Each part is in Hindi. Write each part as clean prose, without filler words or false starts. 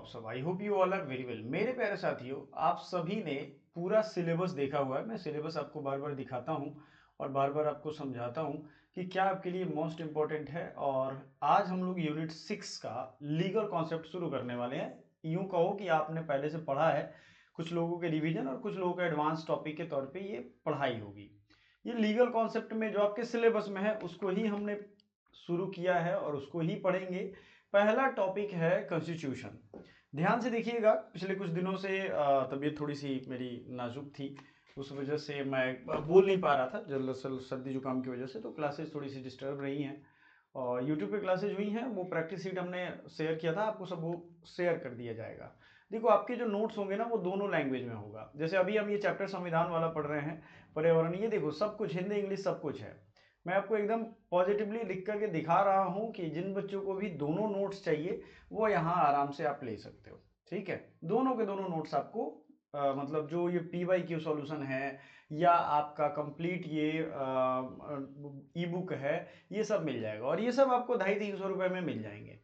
आप सब? I hope you all are very well. मेरे प्यारे साथियों, आप सभी ने पूरा सिलेबस देखा हुआ है। मैं सिलेबस आपको बार बार दिखाता हूँ और बार बार आपको समझाता हूँ कि क्या आपके लिए मोस्ट इम्पोर्टेंट है। और आज हम लोग यूनिट 6 का लीगल कॉन्सेप्ट शुरू करने वाले हैं। यूं कहो कि आपने पहले से पढ़ा है, कुछ लोगों के रिवीजन और कुछ लोगों के एडवांस टॉपिक के तौर पे ये पढ़ाई होगी। ये लीगल कॉन्सेप्ट में जो आपके सिलेबस में है उसको ही हमने शुरू किया है और उसको ही पढ़ेंगे। पहला टॉपिक है कॉन्स्टिट्यूशन। ध्यान से देखिएगा, पिछले कुछ दिनों से तबीयत थोड़ी सी मेरी नाजुक थी, उस वजह से मैं बोल नहीं पा रहा था, दरअसल सर्दी जुकाम की वजह से। तो क्लासेस थोड़ी सी डिस्टर्ब रही हैं और यूट्यूब पे क्लासेज हुई हैं। वो प्रैक्टिस शीट हमने शेयर किया था, आपको सब वो शेयर कर दिया जाएगा। देखो, आपके जो नोट्स होंगे ना वो दोनों लैंग्वेज में होगा। जैसे अभी हम ये चैप्टर संविधान वाला पढ़ रहे हैं, पर्यावरण, ये देखो सब कुछ हिंदी इंग्लिश सब कुछ है। मैं आपको एकदम पॉजिटिवली लिख करके दिखा रहा हूँ कि जिन बच्चों को भी दोनों नोट्स चाहिए वो यहाँ आराम से आप ले सकते हो। ठीक है, दोनों के दोनों नोट्स आपको मतलब जो ये PYQ सॉल्यूशन है या आपका कंप्लीट ये ई बुक है, ये सब मिल जाएगा। और ये सब आपको 250-300 रुपये में मिल जाएंगे।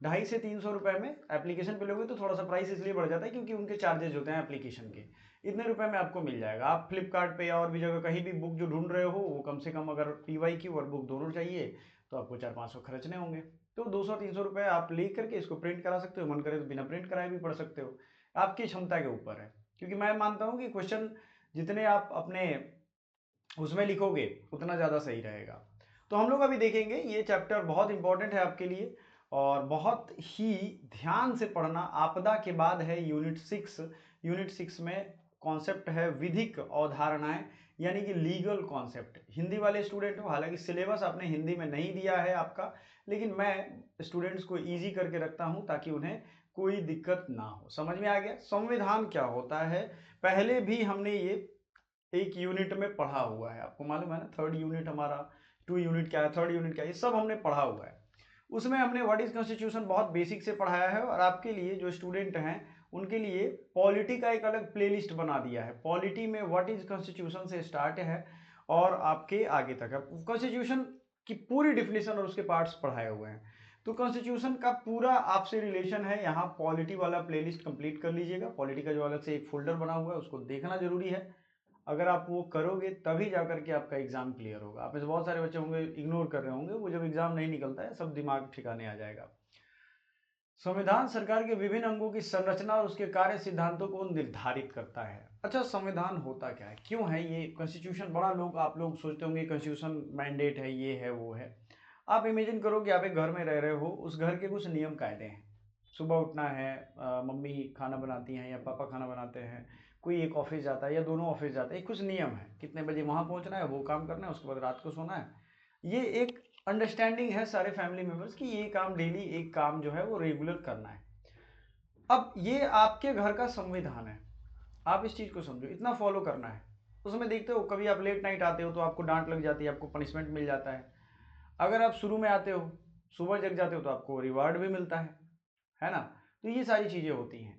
250 से 300 रुपये में। एप्लीकेशन पे लोगे तो थोड़ा सा प्राइस इसलिए बढ़ जाता है क्योंकि उनके चार्जेस होते हैं एप्लीकेशन के। इतने रुपए में आपको मिल जाएगा। आप फ्लिपकार्ट पे या और भी जगह कहीं भी बुक जो ढूंढ रहे हो, वो कम से कम अगर PYQ और बुक दोनों चाहिए तो आपको 400-500 खर्चने होंगे। तो 200-300 रुपये आप ले करके इसको प्रिंट करा सकते हो। मन करे तो बिना प्रिंट कराए भी पढ़ सकते हो, आपकी क्षमता के ऊपर है। क्योंकि मैं मानता हूँ कि क्वेश्चन जितने आप अपने उसमें लिखोगे उतना ज़्यादा सही रहेगा। तो हम लोग अभी देखेंगे, ये चैप्टर बहुत इंपॉर्टेंट है आपके लिए और बहुत ही ध्यान से पढ़ना। आपदा के बाद है यूनिट 6। यूनिट 6 में कॉन्सेप्ट है विधिक अवधारणाएं, यानी कि लीगल कॉन्सेप्ट। हिंदी वाले स्टूडेंट हो, हालांकि सिलेबस आपने हिंदी में नहीं दिया है आपका, लेकिन मैं स्टूडेंट्स को इजी करके रखता हूं ताकि उन्हें कोई दिक्कत ना हो। समझ में आ गया संविधान क्या होता है? पहले भी हमने ये एक यूनिट में पढ़ा हुआ है, आपको मालूम है ना। थर्ड यूनिट हमारा, 2 यूनिट क्या है, थर्ड यूनिट क्या है, ये सब हमने पढ़ा हुआ है। उसमें हमने व्हाट इज कॉन्स्टिट्यूशन बहुत बेसिक से पढ़ाया है। और आपके लिए जो स्टूडेंट हैं उनके लिए पॉलिटी का एक अलग प्लेलिस्ट बना दिया है। पॉलिटी में व्हाट इज कॉन्स्टिट्यूशन से स्टार्ट है और आपके आगे तक है। कॉन्स्टिट्यूशन की पूरी डिफिनेशन और उसके पार्ट्स पढ़ाए हुए हैं। तो कॉन्स्टिट्यूशन का पूरा आपसे रिलेशन है। यहाँ पॉलिटी वाला प्लेलिस्ट कंप्लीट कर लीजिएगा। पॉलिटी का जो अलग से एक फोल्डर बना हुआ है उसको देखना जरूरी है। अगर आप वो करोगे तभी जाकर के आपका एग्जाम क्लियर होगा। आप में से बहुत सारे बच्चे होंगे इग्नोर कर रहे होंगे, वो जब एग्जाम नहीं निकलता है सब दिमाग ठिकाने आ जाएगा। संविधान सरकार के विभिन्न अंगों की संरचना और उसके कार्य सिद्धांतों को निर्धारित करता है। अच्छा, संविधान होता क्या है, क्यों है ये कॉन्स्टिट्यूशन? बड़ा लोग, आप लोग सोचते होंगे कॉन्स्टिट्यूशन मैंडेट है, ये है वो है। आप इमेजिन करो कि आप एक घर में रह रहे हो, उस घर के कुछ नियम कायदे हैं। सुबह उठना है, मम्मी खाना बनाती हैं या पापा खाना बनाते हैं, कोई एक ऑफिस जाता है या दोनों ऑफिस जाते हैं, कुछ नियम है, कितने बजे वहाँ पहुँचना है, वो काम करना है, उसके बाद रात को सोना है। ये एक अंडरस्टैंडिंग है सारे फैमिली मेंबर्स की, ये काम डेली एक काम जो है वो रेगुलर करना है। अब ये आपके घर का संविधान है, आप इस चीज़ को समझो, इतना फॉलो करना है। उसमें देखते हो कभी आप लेट नाइट आते हो तो आपको डांट लग जाती है, आपको पनिशमेंट मिल जाता है। अगर आप शुरू में आते हो, सुबह जग जाते हो, तो आपको रिवार्ड भी मिलता है ना। तो ये सारी चीज़ें होती हैं।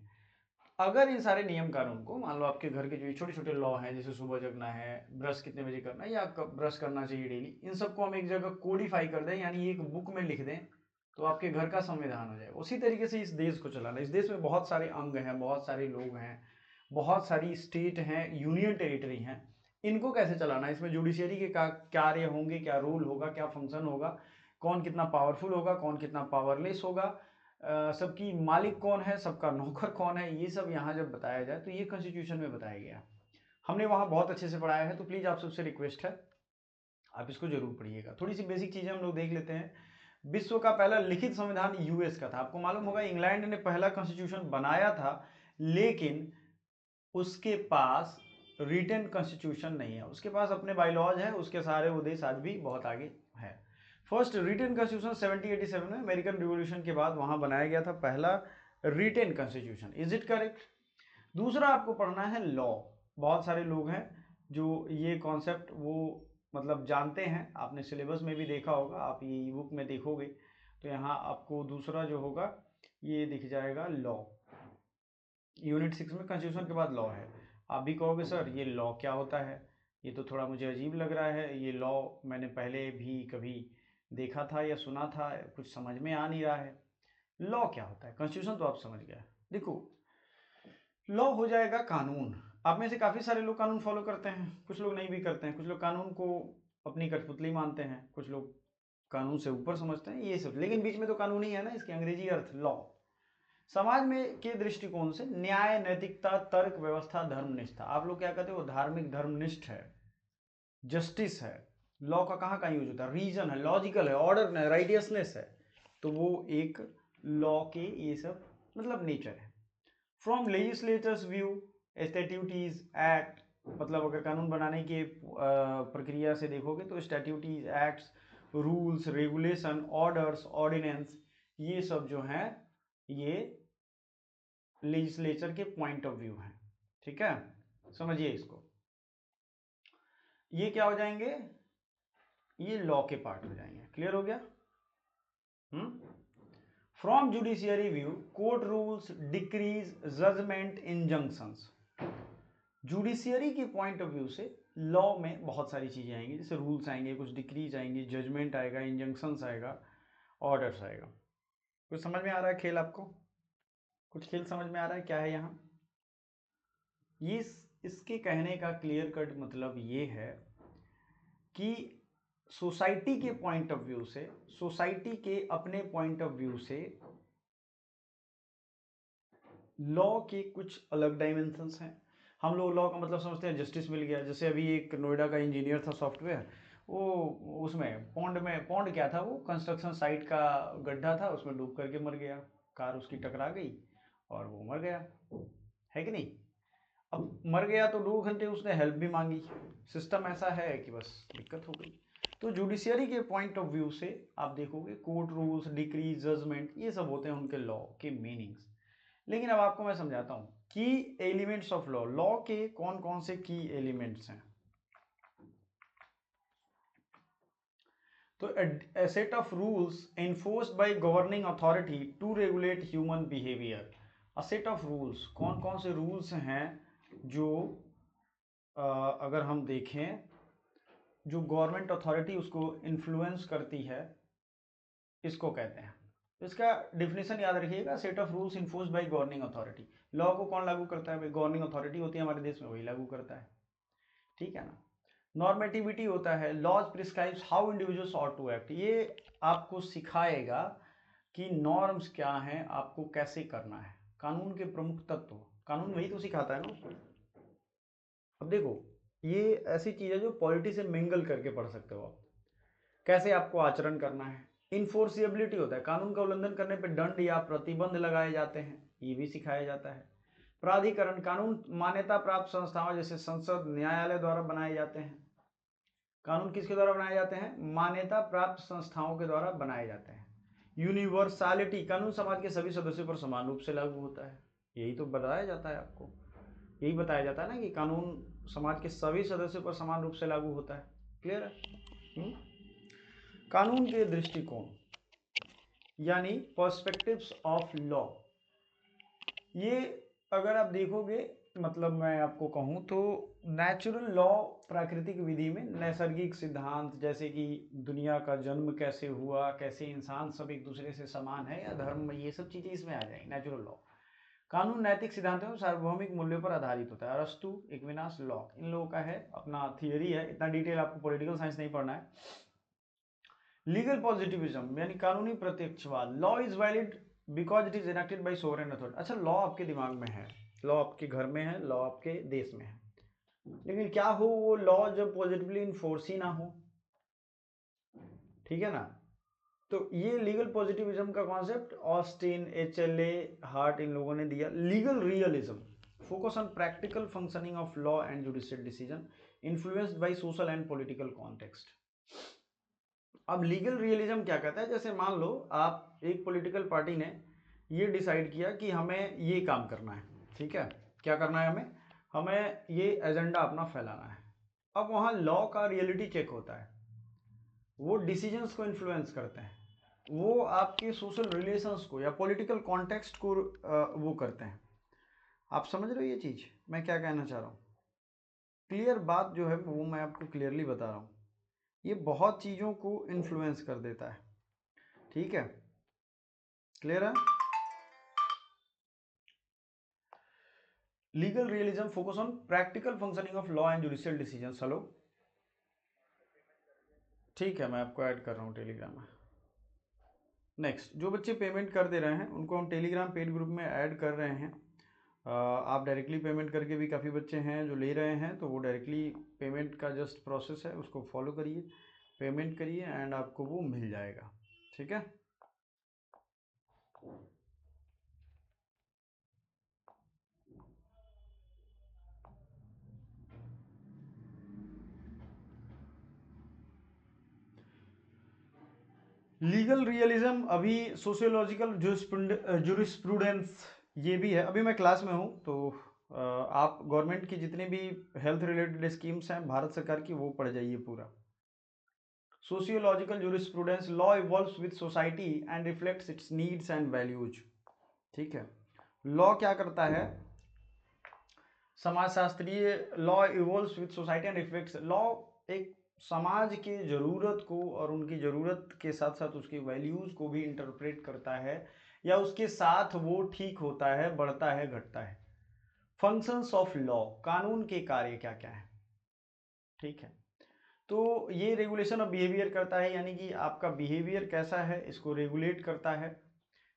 अगर इन सारे नियम कानून को, मान लो आपके घर के जो छोटे छोटे लॉ हैं, जैसे सुबह जगना है, ब्रश कितने बजे करना है या कब ब्रश करना चाहिए डेली, इन सबको हम एक जगह कोडिफाई कर दें, यानी एक बुक में लिख दें, तो आपके घर का संविधान हो जाएगा। उसी तरीके से इस देश को चलाना। इस देश में बहुत सारे अंग हैं, बहुत सारे लोग हैं, बहुत सारी स्टेट हैं, यूनियन टेरिटरी हैं। इनको कैसे चलाना है, इसमें जुडिशियरी के क्या कार्य होंगे, क्या रूल होगा, क्या फंक्शन होगा, कौन कितना पावरफुल होगा, कौन कितना पावरलेस होगा, सबकी मालिक कौन है, सबका नौकर कौन है, ये सब यहाँ जब बताया जाए तो ये कॉन्स्टिट्यूशन में बताया गया। हमने वहाँ बहुत अच्छे से पढ़ाया है, तो प्लीज़ आप सबसे रिक्वेस्ट है आप इसको जरूर पढ़िएगा। थोड़ी सी बेसिक चीज़ें हम लोग देख लेते हैं। विश्व का पहला लिखित संविधान यूएस का था। आपको मालूम होगा इंग्लैंड ने पहला कॉन्स्टिट्यूशन बनाया था, लेकिन उसके पास रिटन कॉन्स्टिट्यूशन नहीं है। उसके पास अपने बाईलॉज है, उसके सारे वो देश आज भी बहुत आगे है। फर्स्ट रिटन कॉन्स्टिट्यूशन 1787 में अमेरिकन रिवॉल्यूशन के बाद वहां बनाया गया था पहला written constitution. Is it correct? दूसरा आपको पढ़ना है लॉ। बहुत सारे लोग हैं जो ये कॉन्सेप्ट वो मतलब जानते हैं, आपने सिलेबस में भी देखा होगा, आप ये ई बुक में देखोगे तो यहाँ आपको दूसरा जो होगा ये दिख जाएगा लॉ। यूनिट 6 में कॉन्स्टिट्यूशन के बाद लॉ है। आप भी कहोगे सर ये लॉ क्या होता है, ये तो थोड़ा मुझे अजीब लग रहा है, ये लॉ मैंने पहले भी कभी देखा था या सुना था, कुछ समझ में आ नहीं रहा है। लॉ क्या होता है? कॉन्स्टिट्यूशन तो आप समझ गए, देखो, लॉ हो जाएगा कानून। आप में से काफ़ी सारे लोग कानून फॉलो करते हैं, कुछ लोग नहीं भी करते हैं, कुछ लोग कानून को अपनी कठपुतली मानते हैं, कुछ लोग कानून से ऊपर समझते हैं, ये सब। लेकिन बीच में तो कानून ही है ना, इसके अंग्रेजी अर्थ लॉ। समाज में के दृष्टिकोण से न्याय, नैतिकता, तर्क, व्यवस्था, धर्मनिष्ठा। आप लोग क्या कहते हो? धार्मिक, धर्मनिष्ठ है, जस्टिस है। लॉ का कहाँ कहाँ यूज होता है? रीजन है, लॉजिकल है, ऑर्डर है, राइटियसनेस है। तो वो एक लॉ के ये सब मतलब नेचर है। From legislators view, statutes act, मतलब अगर कानून बनाने के प्रक्रिया से देखोगे तो statutes, acts, rules, regulation, orders, ordinance, ये सब जो हैं ये लेजिस्लेचर के पॉइंट ऑफ व्यू हैं। ठीक है, समझिए इसको। ये क्या हो जाएंगे? ये लॉ के पार्ट हो जाएंगे। क्लियर हो गया? From judiciary view, court rules, decrees, judgement, injunctions. Judiciary के पॉइंट ऑफ व्यू से लॉ में बहुत सारी चीजें आएंगी, जैसे रूल्स आएंगे, कुछ डिक्रीज आएंगे, जजमेंट आएगा, इंजंक्शंस आएगा, ऑर्डर्स आएगा। कुछ समझ में आ रहा है खेल आपको? कुछ खेल समझ में आ रहा है क्या है यहाँ? ये इसके कहने का क्लियर कट मतलब ये है कि सोसाइटी के पॉइंट ऑफ व्यू से, सोसाइटी के अपने पॉइंट ऑफ व्यू से लॉ के कुछ अलग डायमेंशंस हैं। हम लोग लॉ का मतलब समझते हैं जस्टिस मिल गया। जैसे अभी एक नोएडा का इंजीनियर था सॉफ्टवेयर, वो उसमें पौंड क्या था, वो कंस्ट्रक्शन साइट का गड्ढा था, उसमें डूब करके मर गया, कार उसकी टकरा गई और वो मर गया, है कि नहीं? अब मर गया तो 2 घंटे उसने हेल्प भी मांगी, सिस्टम ऐसा है कि बस दिक्कत हो गई। तो जुडिशियरी के पॉइंट ऑफ व्यू से आप देखोगे कोर्ट रूल्स, डिक्री, जजमेंट, ये सब होते हैं उनके लॉ के मीनिंग्स। लेकिन अब आपको मैं समझाता हूँ की एलिमेंट्स ऑफ लॉ। लॉ के कौन कौन से की एलिमेंट्स हैं? तो a set of rules enforced by governing authority to regulate human behavior। a set of rules, कौन कौन से रूल्स हैं जो अगर हम देखें जो गवर्नमेंट अथॉरिटी उसको इन्फ्लुएंस करती है, इसको कहते हैं। तो इसका डिफिनेशन याद रखिएगा, set of rules enforced by governing authority. Law को कौन लागू करता है? भाई गवर्निंग अथॉरिटी होती है हमारे देश में, वही लागू करता है। ठीक है ना? नॉर्मेटिविटी होता है, laws prescribes how individuals ought to act. ये आपको सिखाएगा कि नॉर्म्स क्या हैं, आपको कैसे करना है। कानून के प्रमुख तत्व, कानून वही तो सिखाता है ना। अब देखो, ये ऐसी चीज है जो पॉलिटी से मिंगल करके पढ़ सकते हो आप, कैसे आपको आचरण करना है। इन्फोर्सिएबिलिटी होता है, कानून का उल्लंघन करने पर दंड या प्रतिबंध लगाए जाते हैं, ये भी सिखाया जाता है। प्राधिकरण, कानून मान्यता प्राप्त संस्थाओं जैसे संसद, न्यायालय द्वारा बनाए जाते हैं। कानून किसके द्वारा बनाए जाते हैं? मान्यता प्राप्त संस्थाओं के द्वारा बनाए जाते हैं। यूनिवर्सलिटी, कानून समाज के सभी सदस्यों पर समान रूप से लागू होता है, यही तो बताया जाता है आपको, यही बताया जाता है ना कि कानून समाज के सभी सदस्यों पर समान रूप से लागू होता है। क्लियर है? कानून के दृष्टिकोण यानी पर्सपेक्टिव्स ऑफ लॉ, ये अगर आप देखोगे, मतलब मैं आपको कहूँ तो नेचुरल लॉ, प्राकृतिक विधि में नैसर्गिक सिद्धांत, जैसे कि दुनिया का जन्म कैसे हुआ, कैसे इंसान सब एक दूसरे से समान है या धर्म, ये सब चीज़ें इसमें आ जाएंगी नेचुरल लॉ। कानून नैतिक सिद्धांतों सार्वभौमिक मूल्यों पर आधारित होता है। अरस्तु, इक्विनास, लॉक, इन लोगों का है, अपना थियरी है, इतना डिटेल आपको पॉलिटिकल साइंस नहीं पढ़ना है। लीगल पॉजिटिविज्म यानी कानूनी प्रत्यक्षवाद, law is valid because it is enacted by sovereign authority. अच्छा, लॉ आपके दिमाग में है, लॉ आपके घर में है, लॉ आपके देश में है, लेकिन क्या हो वो लॉ जब पॉजिटिवली इन्फोर्स ही ना हो। ठीक है ना? तो ये लीगल पॉजिटिविज्म का कॉन्सेप्ट ऑस्टिन, एचएलए, हार्ट, इन लोगों ने दिया। Legal realism, focus on practical functioning of law and judicial decision influenced by social and political context. अब लीगल रियलिज्म क्या कहता है? जैसे मान लो आप एक पॉलिटिकल पार्टी ने ये डिसाइड किया कि हमें ये काम करना है, ठीक है, क्या करना है हमें? हमें ये एजेंडा अपना फैलाना है। अब वहाँ लॉ का रियलिटी चेक होता है, वो डिसीजंस को इन्फ्लुएंस करते हैं, वो आपके सोशल रिलेशंस को या पॉलिटिकल कॉन्टेक्स्ट को वो करते हैं। आप समझ रहे हो ये चीज़ मैं क्या कहना चाह रहा हूँ? क्लियर बात जो है वो मैं आपको क्लियरली बता रहा हूँ, ये बहुत चीज़ों को इन्फ्लुएंस कर देता है। ठीक है, क्लियर है? Legal realism focus on practical functioning of law and judicial decisions. Hello, ठीक है, मैं आपको ऐड कर रहा हूँ टेलीग्राम में। नेक्स्ट, जो बच्चे पेमेंट कर दे रहे हैं उनको हम टेलीग्राम पेड ग्रुप में ऐड कर रहे हैं। आप डायरेक्टली पेमेंट करके भी काफ़ी बच्चे हैं जो ले रहे हैं, तो वो डायरेक्टली पेमेंट का जस्ट प्रोसेस है, उसको फॉलो करिए, पेमेंट करिए एंड आपको वो मिल जाएगा। ठीक है, लीगल रियलिज्म अभी सोशियोलॉजिकल जुरिस्प्रूडेंस ये भी है। अभी मैं क्लास में हूँ, तो आप गवर्नमेंट की जितनी भी हेल्थ रिलेटेड स्कीम्स हैं भारत सरकार की, वो पढ़ जाइए पूरा। Sociological jurisprudence, law evolves with society and reflects its needs and values. ठीक है, लॉ क्या करता है, समाजशास्त्रीय, law evolves with society and reflects, law एक समाज के ज़रूरत को और उनकी ज़रूरत के साथ साथ उसकी वैल्यूज़ को भी इंटरप्रेट करता है, या उसके साथ वो ठीक होता है, बढ़ता है, घटता है। फंक्शंस ऑफ लॉ, कानून के कार्य क्या क्या है। ठीक है, तो ये रेगुलेशन ऑफ बिहेवियर करता है, यानी कि आपका बिहेवियर कैसा है इसको रेगुलेट करता है।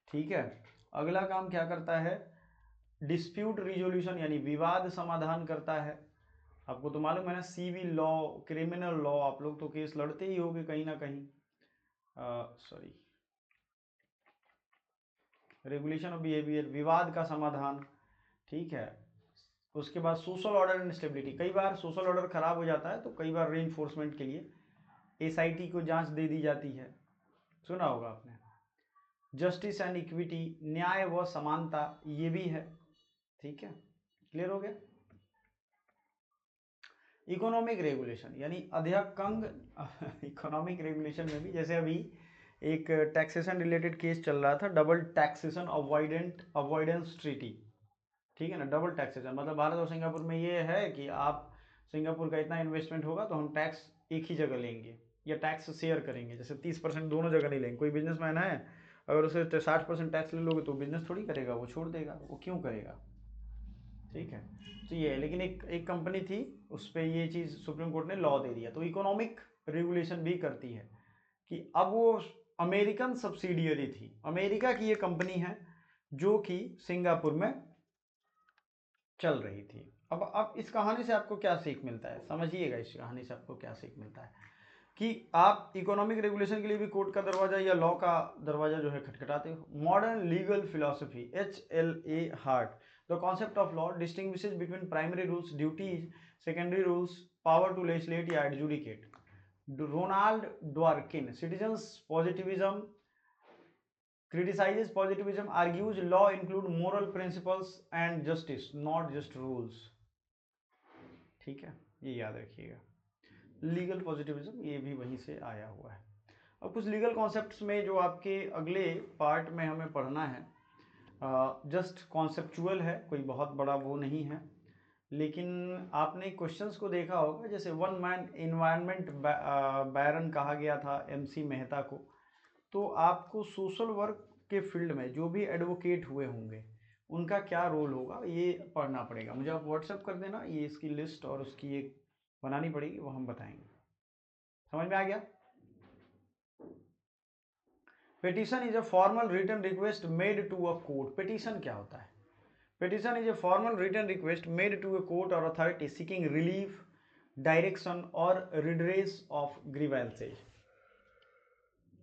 ठीक है, अगला काम क्या करता है, डिस्प्यूट रिजोल्यूशन यानी विवाद समाधान करता है। आपको तो मालूम है ना, सिविल लॉ, क्रिमिनल लॉ, आप लोग तो केस लड़ते ही होगे कहीं ना कहीं। सॉरी, रेगुलेशन ऑफ बिहेवियर, विवाद का समाधान। ठीक है, उसके बाद सोशल ऑर्डर एंड स्टेबिलिटी, कई बार सोशल ऑर्डर खराब हो जाता है, तो कई बार रीइंफोर्समेंट के लिए एसआईटी को जांच दे दी जाती है, सुना होगा आपने। जस्टिस एंड इक्विटी, न्याय व समानता, ये भी है। ठीक है, क्लियर हो गया। इकोनॉमिक रेगुलेशन यानी अध्यक्ष इकोनॉमिक रेगुलेशन में भी, जैसे अभी एक टैक्सेशन रिलेटेड केस चल रहा था, डबल टैक्सेशन अवॉइडेंस ट्रीटी। ठीक है ना, डबल टैक्सेशन मतलब भारत और सिंगापुर में ये है कि आप, सिंगापुर का इतना इन्वेस्टमेंट होगा तो हम टैक्स एक ही जगह लेंगे, या टैक्स शेयर करेंगे, जैसे 30% दोनों जगह नहीं लेंगे। कोई बिजनेसमैन है, अगर उसे 60% टैक्स ले लोगे तो बिजनेस थोड़ी करेगा, वो छोड़ देगा, वो क्यों करेगा। ठीक है, तो ये है, लेकिन एक कंपनी थी, उस पर ये चीज़ सुप्रीम कोर्ट ने लॉ दे दिया। तो इकोनॉमिक रेगुलेशन भी करती है कि अब वो अमेरिकन सब्सिडियरी थी, अमेरिका की ये कंपनी है जो कि सिंगापुर में चल रही थी। अब इस कहानी से आपको क्या सीख मिलता है, समझिएगा, इस कहानी से आपको क्या सीख मिलता है कि आप इकोनॉमिक रेगुलेशन के लिए भी कोर्ट का दरवाजा या लॉ का दरवाजा जो है खटखटाते हो। Modern legal philosophy, HLA Hart, the concept of law distinguishes between primary rules, duties, secondary rules, power to legislate या adjudicate. Ronald Dworkin, citizens positivism, criticizes positivism, argues law include moral principles and justice, not just rules। ठीक है, ये याद रखिएगा, लीगल पॉजिटिविज्म ये भी वहीं से आया हुआ है। अब कुछ लीगल कॉन्सेप्ट्स में जो आपके अगले पार्ट में हमें पढ़ना है, जस्ट कॉन्सेप्चुअल है, कोई बहुत बड़ा वो नहीं है, लेकिन आपने क्वेश्चंस को देखा होगा, जैसे वन मैन इन्वायरमेंट बैरन कहा गया था MC मेहता को। तो आपको सोशल वर्क के फील्ड में जो भी एडवोकेट हुए होंगे उनका क्या रोल होगा ये पढ़ना पड़ेगा। मुझे आप व्हाट्सएप कर देना, ये इसकी लिस्ट और उसकी एक बनानी पड़ेगी, वो हम बताएंगे। समझ में आ गया। Petition is a formal written request made to a court. Petition क्या होता है, petition is a formal written request made to a court और अथॉरिटी सीकिंग रिलीफ, डायरेक्शन और रिड्रेस ऑफ ग्रीवेंसेज।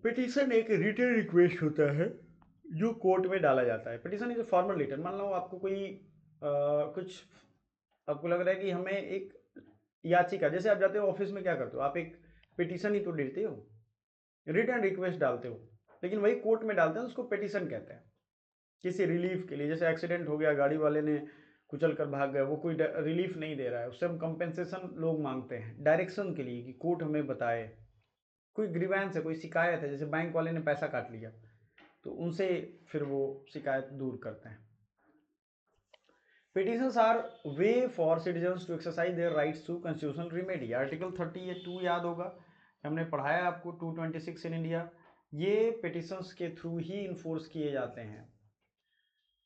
पिटीशन एक रिटन रिक्वेस्ट होता है जो कोर्ट में डाला जाता है। Petition is a formal written, मान लो आपको कोई कुछ, आपको लग रहा है कि हमें एक याचिका, जैसे आप जाते हो ऑफिस में क्या करते हो, आप एक पिटीशन ही तो देते हो, रिटर्न रिक्वेस्ट डालते हो, लेकिन वही कोर्ट में डालते हैं, उसको पिटीशन कहते हैं। किसी रिलीफ के लिए, जैसे एक्सीडेंट हो गया, गाड़ी वाले ने कुचल कर भाग गया, वो कोई रिलीफ नहीं दे रहा है, उससे हम कंपेंसेशन लोग मांगते हैं, डायरेक्शन के लिए कि कोर्ट हमें बताए। कोई ग्रीवेंस है, कोई शिकायत है, जैसे बैंक वाले ने पैसा काट लिया, तो उनसे फिर वो शिकायत दूर करते हैं। Petitions are way for citizens to exercise their rights to constitutional remedy. Article 32 याद होगा, हमने पढ़ाया आपको 226 इन इंडिया। ये पिटिशंस के थ्रू ही इन्फोर्स किए जाते हैं।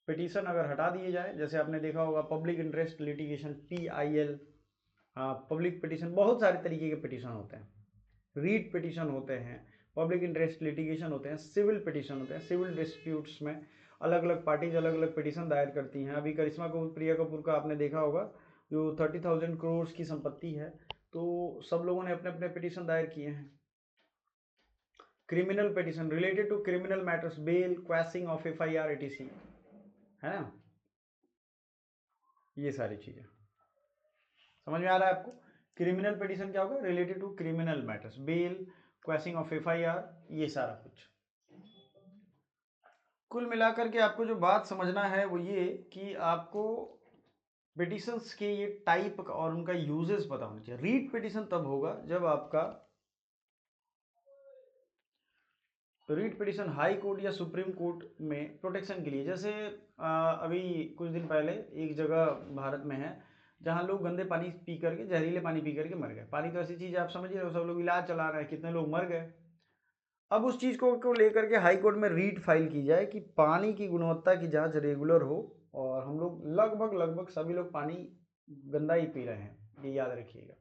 पिटीशन अगर हटा दिए जाए, जैसे आपने देखा होगा public interest litigation PIL, public petition, बहुत सारे तरीके के पिटीशन होते हैं, रीट पिटीशन होते हैं, पब्लिक इंटरेस्ट लिटिगेशन होते हैं, सिविल पिटीशन होते हैं। सिविल डिस्प्यूट्स में अलग अलग पार्टीज अलग अलग पिटीशन दायर करती हैं। अभी करिश्मा कपूर, प्रिया कपूर का आपने देखा होगा, जो 30,000 करोड़ की संपत्ति है, तो सब लोगों ने अपने अपने पिटीशन दायर किए हैं। Criminal petition related to criminal matters, bail, quashing of FIR etc, है ना, ये सारी चीजें समझ में आ रहा है आपको। क्रिमिनल पिटीशन क्या होगा, related to criminal matters, bail, quashing of FIR, ये सारा कुछ। कुल मिलाकर के आपको जो बात समझना है वो ये कि आपको पिटिशंस के ये टाइप और उनका यूजेस पता होना चाहिए। रीट पिटिशन तब होगा जब आपका रीट पिटिशन हाई कोर्ट या सुप्रीम कोर्ट में प्रोटेक्शन के लिए, जैसे अभी कुछ दिन पहले एक जगह भारत में है जहां लोग गंदे पानी पी करके, जहरीले पानी पी करके मर गए। पानी तो ऐसी चीज़ है, आप समझ रहे हो, सब लोग इलाज चला रहे हैं, कितने लोग मर गए। अब उस चीज़ को लेकर के हाई कोर्ट में रीट फाइल की जाए कि पानी की गुणवत्ता की जांच रेगुलर हो, और हम लोग लगभग सभी लोग पानी गंदा ही पी रहे हैं, ये याद रखिएगा।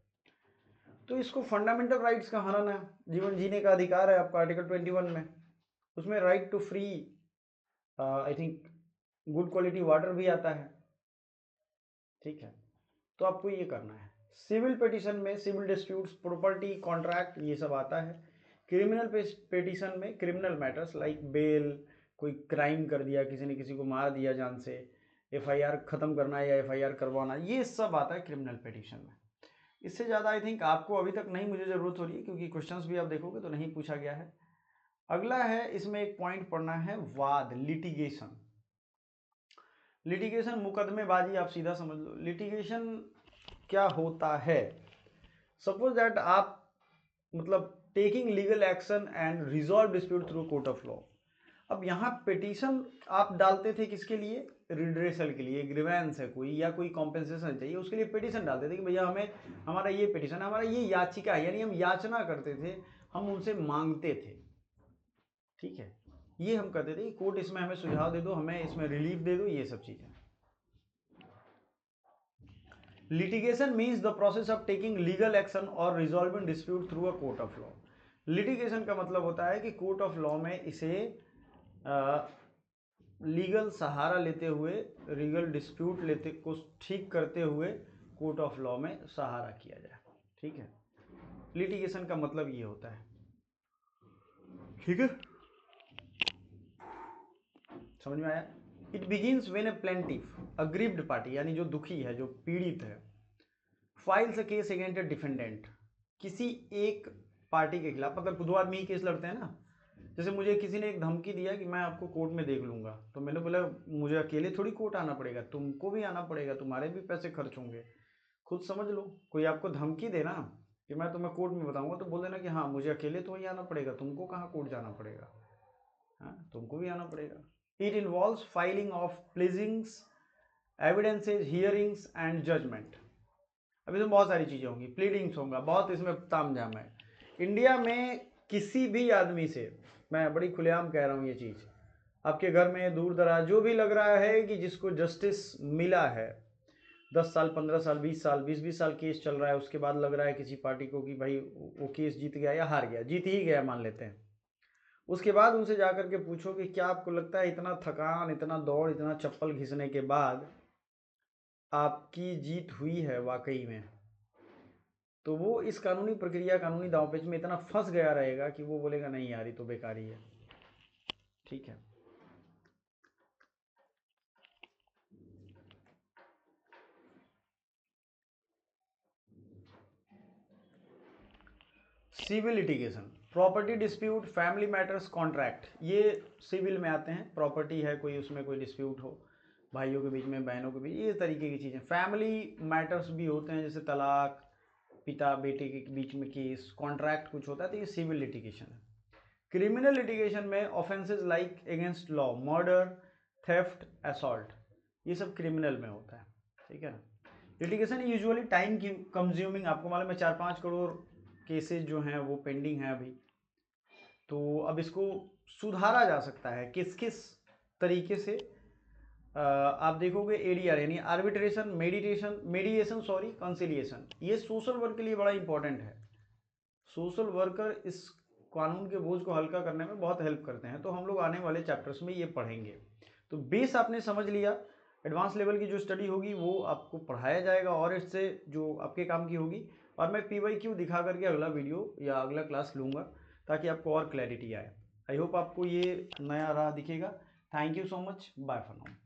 तो इसको फंडामेंटल राइट्स का हनन है, जीवन जीने का अधिकार है आपका, आर्टिकल 21 में। उसमें right to free, I think good quality water भी आता है, ठीक है। तो आपको ये करना है। सिविल पिटीशन में सिविल डिस्प्यूट्स, प्रॉपर्टी, कॉन्ट्रैक्ट, ये सब आता है। क्रिमिनल पिटीशन में क्रिमिनल मैटर्स लाइक बेल, कोई क्राइम कर दिया, किसी ने किसी को मार दिया जान से, FIR ख़त्म करना या FIR करवाना, ये सब आता है क्रिमिनल पिटीशन में। इससे ज़्यादा आई थिंक आपको अभी तक नहीं मुझे ज़रूरत हो रही है, क्योंकि क्वेश्चंस भी आप देखोगे तो नहीं पूछा गया है। अगला है, इसमें एक पॉइंट पढ़ना है, वाद, लिटिगेशन। लिटिगेशन मुकदमेबाजी, आप सीधा समझ लो। लिटिगेशन क्या होता है, सपोज दैट आप मतलब taking legal action and resolve dispute through court of law. अब यहाँ पिटीशन आप डालते थे किसके लिए, रिड्रेसल के लिए, ग्रीवेंस है कोई या कोई कॉम्पेंसेशन चाहिए, उसके लिए पिटीशन डालते थे कि भैया हमें, हमारा ये पिटीशन, हमारा ये याचिका है, यानी हम याचना करते थे, हम उनसे मांगते थे, ठीक है। ये हम कहते थे कि कोर्ट इसमें हमें सुझाव दे दो, हमें इसमें रिलीफ दे दो, ये सब चीज़ें। Litigation means the process of taking legal action और resolving dispute through a court of law. Litigation का मतलब होता है कि कोर्ट ऑफ लॉ में इसे लीगल सहारा लेते हुए, लीगल डिस्प्यूट लेते को ठीक करते हुए कोर्ट ऑफ लॉ में सहारा किया जाए, ठीक है। लिटिगेशन का मतलब ये होता है, ठीक है, समझ में आया। It begins when A plaintiff, aggrieved party, यानी जो दुखी है, जो पीड़ित है, files a case against A defendant, किसी एक पार्टी के खिलाफ, मतलब दो आदमी ही केस लड़ते हैं ना। जैसे मुझे किसी ने एक धमकी दिया कि मैं आपको कोर्ट में देख लूंगा, तो मैंने बोला मुझे अकेले थोड़ी कोर्ट आना पड़ेगा, तुमको भी आना पड़ेगा, तुम्हारे भी पैसे खर्च होंगे, खुद समझ लो। कोई आपको धमकी देना कि मैं तुम्हें कोर्ट में बताऊंगा, तो बोल देना कि हाँ मुझे अकेले तो ही आना पड़ेगा, तुमको कहाँ कोर्ट जाना पड़ेगा, हाँ तुमको भी आना पड़ेगा। It involves filing of pleadings, evidences, hearings and judgement. अभी तो बहुत सारी चीज़ें होंगी, प्लीडिंग्स होगा, बहुत इसमें ताम झाम है। इंडिया में किसी भी आदमी से, मैं बड़ी खुलेआम कह रहा हूँ ये चीज़, आपके घर में दूर दराज जो भी लग रहा है कि जिसको जस्टिस मिला है, 10 साल 15 साल 20 साल 20 साल केस चल रहा है, उसके बाद लग रहा है किसी पार्टी को कि भाई वो केस जीत गया या हार गया, जीत ही गया मान लेते हैं, उसके बाद उनसे जाकर के पूछो कि क्या आपको लगता है इतना थकान, इतना दौड़, इतना चप्पल घिसने के बाद आपकी जीत हुई है वाकई में, तो वो इस कानूनी प्रक्रिया, कानूनी दांवपेच में इतना फंस गया रहेगा कि वो बोलेगा नहीं यार ये तो बेकार ही है, ठीक है। Civil litigation, property dispute, family matters, contract, ये सिविल में आते हैं। प्रॉपर्टी है कोई, उसमें कोई डिस्प्यूट हो भाइयों के बीच में, बहनों के बीच, ये तरीके की चीज़ें। फैमिली मैटर्स भी होते हैं, जैसे तलाक, पिता बेटे के बीच में केस, कॉन्ट्रैक्ट कुछ होता है, तो ये सिविल लिटिगेशन है। क्रिमिनल लिटिगेशन में offences like against law, murder, theft, assault, ये सब क्रिमिनल में होता है, ठीक है ना। लिटिगेशन यूजुअली टाइम कंज्यूमिंग, आपको मालूम है 4-5 करोड़ केसेस जो हैं वो पेंडिंग हैं अभी। तो अब इसको सुधारा जा सकता है किस किस तरीके से, आप देखोगे एडीआर यानी आर्बिट्रेशन, मेडिएशन सॉरी, कंसिलिएशन, ये सोशल वर्क के लिए बड़ा इंपॉर्टेंट है। सोशल वर्कर इस कानून के बोझ को हल्का करने में बहुत हेल्प करते हैं, तो हम लोग आने वाले चैप्टर्स में ये पढ़ेंगे। तो बेस आपने समझ लिया, एडवांस लेवल की जो स्टडी होगी वो आपको पढ़ाया जाएगा और इससे जो आपके काम की होगी, और मैं PYQ दिखा करके अगला वीडियो या अगला क्लास लूँगा ताकि आपको और क्लैरिटी आए। आई होप आपको ये नया राह दिखेगा। Thank you so much, bye for now.